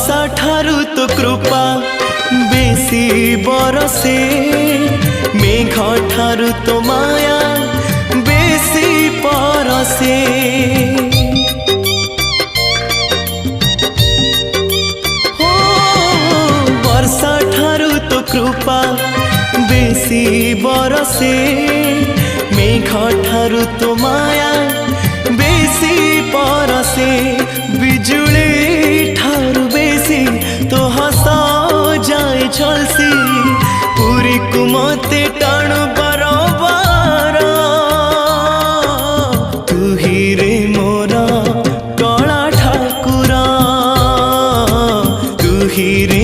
वर्षा ठारू तो कृपा बेसी बरसे, मेघ ठारू तो माया बेसी परसे। हो वर्षा ठारू तो कृपा बेसी बरसे, मेघ ठारू तो माया बेसी परसे। बिजुली ठारू बेसी तो हस जाए झलसी, पूरी को मते टाणु बरबार। तू ही रे मोरा कला ठाकुर, तू ही रे